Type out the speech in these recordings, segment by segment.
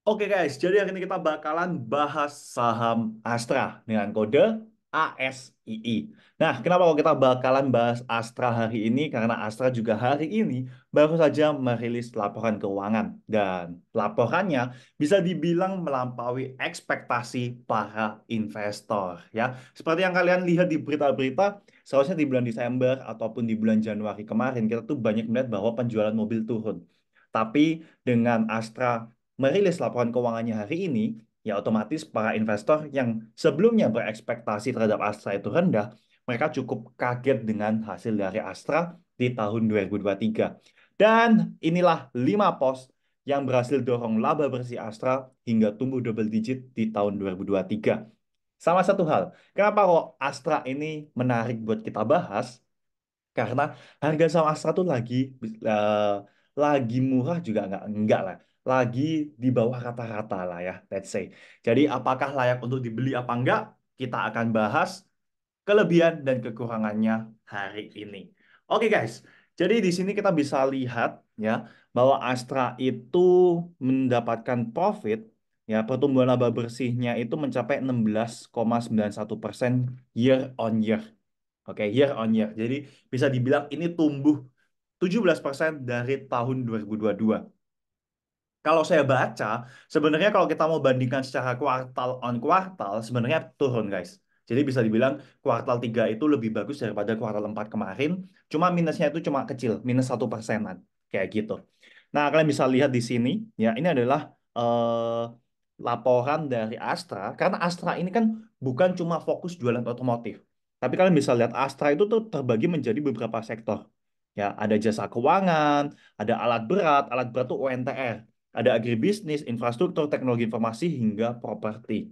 Oke guys, jadi hari ini kita bakalan bahas saham Astra dengan kode ASII. Nah, kenapa kok kita bakalan bahas Astra hari ini? Karena Astra juga hari ini baru saja merilis laporan keuangan. Dan laporannya bisa dibilang melampaui ekspektasi para investor. Ya, seperti yang kalian lihat di berita-berita, seharusnya di bulan Desember ataupun di bulan Januari kemarin, kita tuh banyak melihat bahwa penjualan mobil turun. Tapi dengan Astra merilis laporan keuangannya hari ini, ya otomatis para investor yang sebelumnya berekspektasi terhadap Astra itu rendah, mereka cukup kaget dengan hasil dari Astra di tahun 2023. Dan inilah 5 pos yang berhasil dorong laba bersih Astra hingga tumbuh double digit di tahun 2023. Sama satu hal, kenapa kok Astra ini menarik buat kita bahas? Karena harga saham Astra tuh eh, lagi murah juga enggak lah. Lagi di bawah rata-rata lah ya, let's say. Jadi apakah layak untuk dibeli apa enggak? Kita akan bahas kelebihan dan kekurangannya hari ini. Oke guys, jadi di sini kita bisa lihat ya bahwa Astra itu mendapatkan profit ya pertumbuhan laba bersihnya itu mencapai 16,91% year on year. Oke, year on year. Jadi bisa dibilang ini tumbuh 17% dari tahun 2022. Kalau saya baca, sebenarnya kalau kita mau bandingkan secara kuartal on kuartal, sebenarnya turun guys. Jadi bisa dibilang kuartal 3 itu lebih bagus daripada kuartal 4 kemarin. Cuma minusnya itu cuma kecil, minus 1%-an. Kayak gitu. Nah, kalian bisa lihat di sini, ya ini adalah laporan dari Astra. Karena Astra ini kan bukan cuma fokus jualan otomotif. Tapi kalian bisa lihat Astra itu tuh terbagi menjadi beberapa sektor. Ya, ada jasa keuangan, ada alat berat tuh UNTR. Ada agribisnis, infrastruktur, teknologi informasi, hingga properti.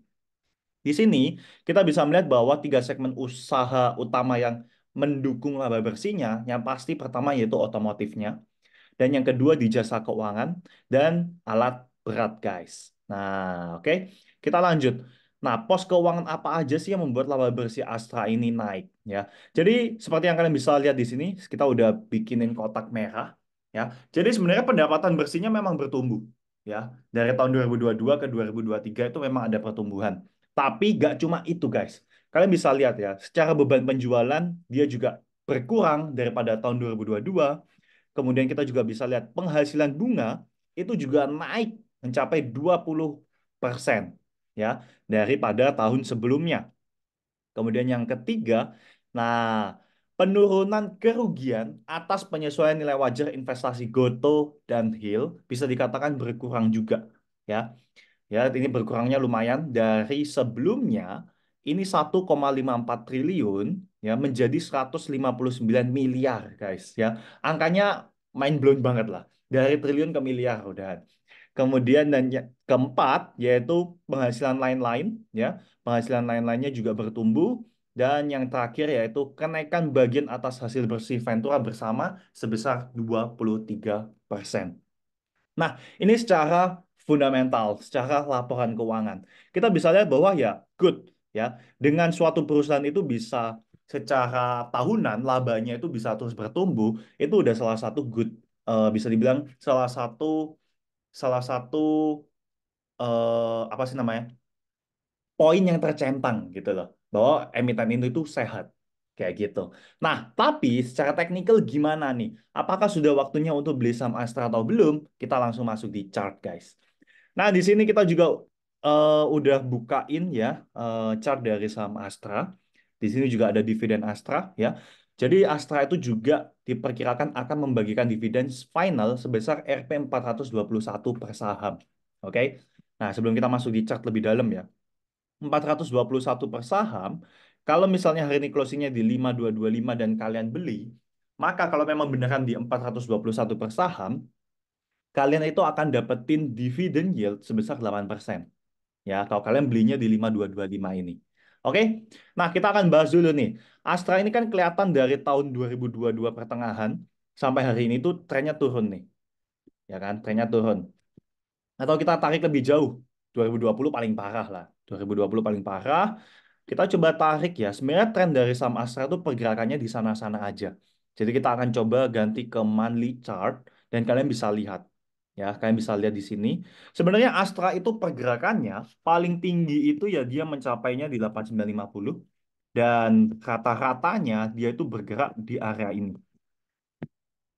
Di sini, kita bisa melihat bahwa tiga segmen usaha utama yang mendukung laba bersihnya, yang pasti pertama yaitu otomotifnya, dan yang kedua di jasa keuangan, dan alat berat, guys. Nah, oke. Kita lanjut. Nah, pos keuangan apa aja sih yang membuat laba bersih Astra ini naik? Ya, jadi seperti yang kalian bisa lihat di sini, kita udah bikinin kotak merah. Ya, jadi sebenarnya pendapatan bersihnya memang bertumbuh. Ya, dari tahun 2022 ke 2023 itu memang ada pertumbuhan. Tapi gak cuma itu, guys. Kalian bisa lihat ya, secara beban penjualan dia juga berkurang daripada tahun 2022. Kemudian kita juga bisa lihat penghasilan bunga itu juga naik mencapai 20% ya daripada tahun sebelumnya. Kemudian yang ketiga, nah penurunan kerugian atas penyesuaian nilai wajar investasi Goto dan Hill bisa dikatakan berkurang juga ya. Ya, ini berkurangnya lumayan dari sebelumnya ini 1,54 triliun ya menjadi 159 miliar guys ya. Angkanya mind blown banget lah. Dari triliun ke miliar udah. Kemudian dan keempat yaitu penghasilan lain-lain ya. Penghasilan lain-lainnya juga bertumbuh dan yang terakhir yaitu kenaikan bagian atas hasil bersih Ventura bersama sebesar 23%. Nah, ini secara fundamental, secara laporan keuangan. Kita bisa lihat bahwa ya good ya. Dengan suatu perusahaan itu bisa secara tahunan labanya itu bisa terus bertumbuh, itu udah salah satu good bisa dibilang salah satu apa sih namanya? Poin yang tercentang gitu loh. Bahwa emiten itu sehat. Kayak gitu. Nah, tapi secara teknikal gimana nih? Apakah sudah waktunya untuk beli saham Astra atau belum? Kita langsung masuk di chart, guys. Nah, di sini kita juga udah bukain ya chart dari saham Astra. Di sini juga ada dividen Astra ya. Jadi Astra itu juga diperkirakan akan membagikan dividen final sebesar Rp satu per saham. Oke. Nah, sebelum kita masuk di chart lebih dalam ya. 421 per saham, kalau misalnya hari ini closingnya di 5225 dan kalian beli, maka kalau memang beneran di 421 per saham, kalian itu akan dapetin dividen yield sebesar 8%. Ya, kalau kalian belinya di 5225 ini. Oke? Nah, kita akan bahas dulu nih. Astra ini kan kelihatan dari tahun 2022 pertengahan sampai hari ini tuh trennya turun nih. Ya kan? Trennya turun. Atau kita tarik lebih jauh. 2020 paling parah lah. 2020 paling parah. Kita coba tarik ya. Sebenarnya tren dari saham Astra itu pergerakannya di sana-sana aja. Jadi kita akan coba ganti ke monthly chart dan kalian bisa lihat. Ya, kalian bisa lihat di sini. Sebenarnya Astra itu pergerakannya paling tinggi itu ya dia mencapainya di 8950 dan rata-ratanya dia itu bergerak di area ini.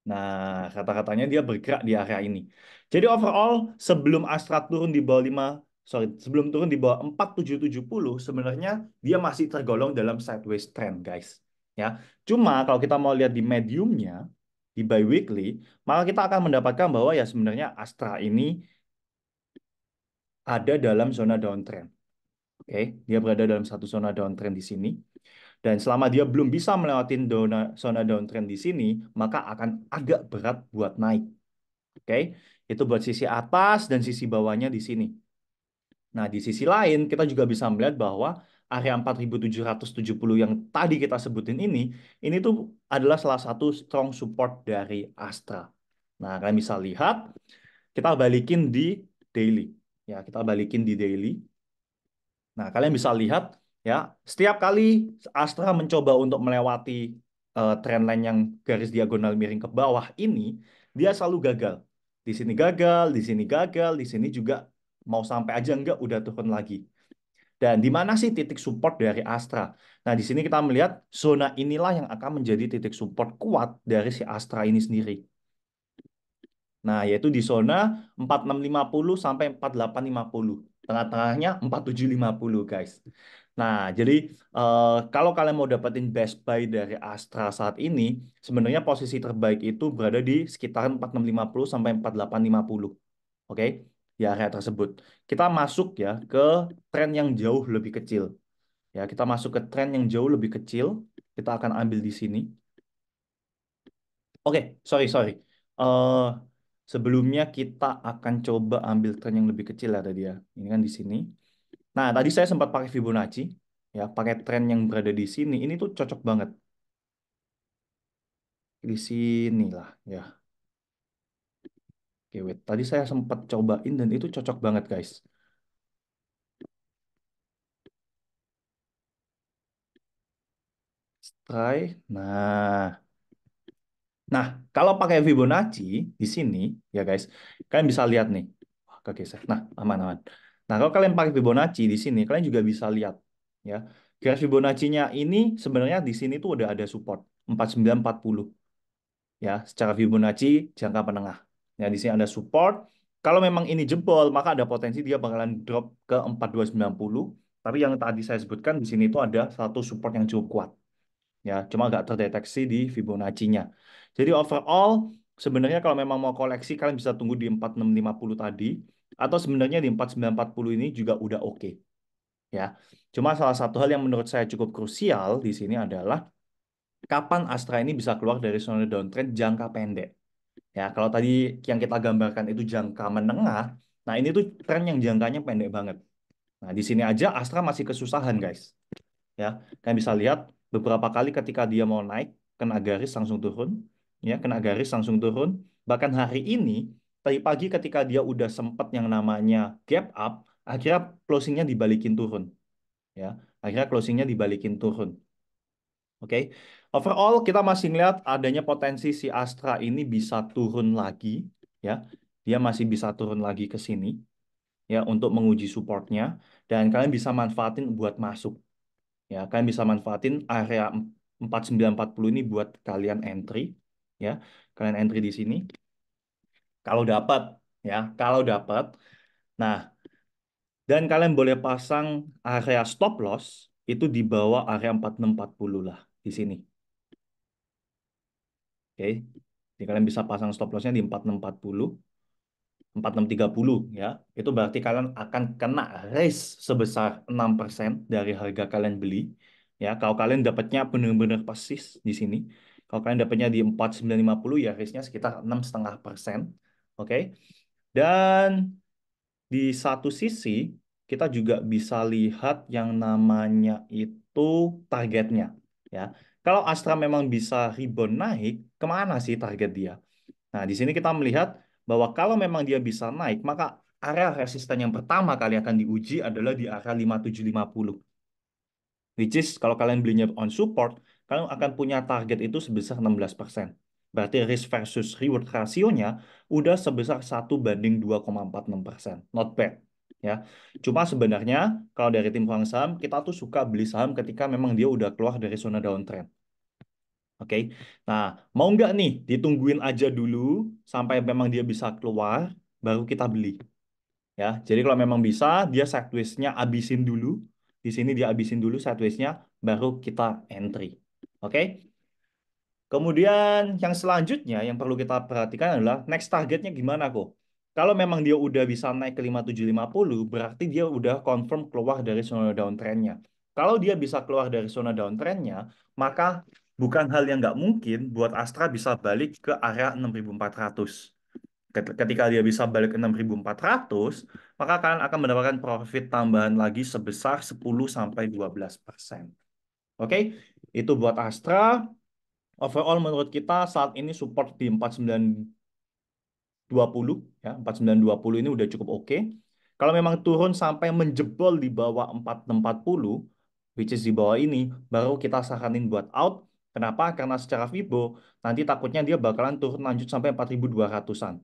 Nah, kata-katanya dia bergerak di area ini. Jadi overall, sebelum Astra turun di bawah 5, sorry, sebelum turun di bawah 4770, sebenarnya dia masih tergolong dalam sideways trend, guys. Ya, cuma kalau kita mau lihat di mediumnya, di biweekly, maka kita akan mendapatkan bahwa ya sebenarnya Astra ini ada dalam zona downtrend. Oke, dia berada dalam satu zona downtrend di sini. Dan selama dia belum bisa melewati zona downtrend di sini, maka akan agak berat buat naik. Oke, itu buat sisi atas dan sisi bawahnya di sini. Nah, di sisi lain kita juga bisa melihat bahwa area 4770 yang tadi kita sebutin ini tuh adalah salah satu strong support dari Astra. Nah, kalian bisa lihat, kita balikin di daily. Ya, kita balikin di daily. Nah, kalian bisa lihat ya, setiap kali Astra mencoba untuk melewati trendline yang garis diagonal miring ke bawah ini, dia selalu gagal. Di sini gagal, di sini gagal, di sini juga mau sampai aja enggak udah turun lagi. Dan di mana sih titik support dari Astra? Nah, di sini kita melihat zona inilah yang akan menjadi titik support kuat dari si Astra ini sendiri. Nah, yaitu di zona 4650 sampai 4850. Tengah-tengahnya 4750, guys. Nah, jadi kalau kalian mau dapetin best buy dari Astra saat ini, sebenarnya posisi terbaik itu berada di sekitar 4650 sampai 4850. Oke, di area tersebut. Kita masuk ya ke tren yang jauh lebih kecil. Ya, kita masuk ke tren yang jauh lebih kecil. Kita akan ambil di sini. Oke, sorry, sorry. Eh sebelumnya kita akan coba ambil tren yang lebih kecil ya tadi ya. Ini kan di sini. Nah, tadi saya sempat pakai Fibonacci, ya, pakai tren yang berada di sini. Ini tuh cocok banget di sini lah, ya. Oke, wait. Tadi saya sempat cobain dan itu cocok banget, guys. Try. Nah, kalau pakai Fibonacci di sini, ya guys, kalian bisa lihat nih. Wah, kegeser. Nah, aman-aman. Nah, kalau kalian pakai Fibonacci di sini, kalian juga bisa lihat, ya. Garis Fibonacci-nya ini sebenarnya di sini tuh udah ada support 4940, ya, secara Fibonacci jangka menengah. Ya, di sini ada support. Kalau memang ini jebol, maka ada potensi dia bakalan drop ke 4290. Tapi yang tadi saya sebutkan di sini itu ada satu support yang cukup kuat. Ya, cuma nggak terdeteksi di Fibonacci-nya. Jadi overall, sebenarnya kalau memang mau koleksi, kalian bisa tunggu di 4650 tadi, atau sebenarnya di 4940 ini juga udah oke. Ya, cuma salah satu hal yang menurut saya cukup krusial di sini adalah kapan Astra ini bisa keluar dari zona downtrend jangka pendek. Ya, kalau tadi yang kita gambarkan itu jangka menengah, nah ini tuh tren yang jangkanya pendek banget. Nah, di sini aja Astra masih kesusahan, guys. Ya, kalian bisa lihat beberapa kali ketika dia mau naik kena garis langsung turun, ya, kena garis langsung turun. Bahkan hari ini tadi pagi ketika dia udah sempat yang namanya gap up, akhirnya closingnya dibalikin turun, ya, akhirnya closingnya dibalikin turun. Oke, overall kita masih melihat adanya potensi si Astra ini bisa turun lagi, ya, dia masih bisa turun lagi ke sini, ya, untuk menguji supportnya, dan kalian bisa manfaatin buat masuk. Ya, kalian bisa manfaatin area 4940 ini buat kalian entry, ya. Kalian entry di sini. Kalau dapat, ya, kalau dapat. Nah, dan kalian boleh pasang area stop loss itu di bawah area 4640 lah di sini. Oke. Jadi kalian bisa pasang stop lossnya di 4640, 4630, ya. Itu berarti kalian akan kena raise sebesar 6% dari harga kalian beli. Ya, kalau kalian dapatnya benar-benar persis di sini. Kalau kalian dapatnya di 4950 ya raise-nya sekitar 6,5%. Oke. Dan di satu sisi kita juga bisa lihat yang namanya itu targetnya. Ya. Kalau Astra memang bisa rebound naik, kemana sih target dia? Nah, di sini kita melihat bahwa kalau memang dia bisa naik, maka area resisten yang pertama kali akan diuji adalah di area 5750. Which is kalau kalian belinya on support, kalian akan punya target itu sebesar 16%. Berarti risk versus reward rasionya udah sebesar 1:2,46%. Not bad. Ya. Cuma sebenarnya kalau dari tim pegang saham, kita tuh suka beli saham ketika memang dia udah keluar dari zona downtrend. Oke. Nah, mau nggak nih ditungguin aja dulu sampai memang dia bisa keluar, baru kita beli. Ya, jadi kalau memang bisa, dia sideways-nya abisin dulu. Di sini dia abisin dulu sideways-nya, baru kita entry. Oke? Kemudian yang selanjutnya yang perlu kita perhatikan adalah next targetnya gimana kok. Kalau memang dia udah bisa naik ke 5750, berarti dia udah confirm keluar dari zona downtrend-nya. Kalau dia bisa keluar dari zona downtrend-nya, maka bukan hal yang nggak mungkin buat Astra bisa balik ke area 6400. Ketika dia bisa balik ke 6400, maka kalian akan mendapatkan profit tambahan lagi sebesar 10-12%. Oke, itu buat Astra. Overall menurut kita saat ini support di 4920 ya, 4920 ini udah cukup oke. Kalau memang turun sampai menjebol di bawah 4640, which is di bawah ini, baru kita saranin buat out. Kenapa? Karena secara Fibo nanti takutnya dia bakalan turun lanjut sampai 4200-an.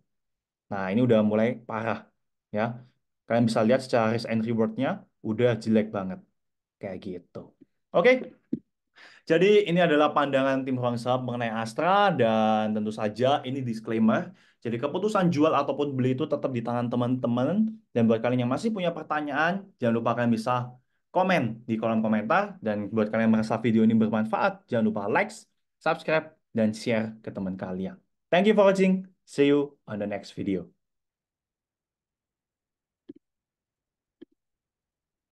Nah, ini udah mulai parah ya. Kalian bisa lihat secara risk and reward-nya udah jelek banget kayak gitu. Oke, jadi ini adalah pandangan tim Huang Saham mengenai Astra dan tentu saja ini disclaimer. Jadi keputusan jual ataupun beli itu tetap di tangan teman-teman. Dan buat kalian yang masih punya pertanyaan, jangan lupa kalian bisa komen di kolom komentar. Dan buat kalian yang merasa video ini bermanfaat, jangan lupa like, subscribe, dan share ke teman kalian. Thank you for watching. See you on the next video.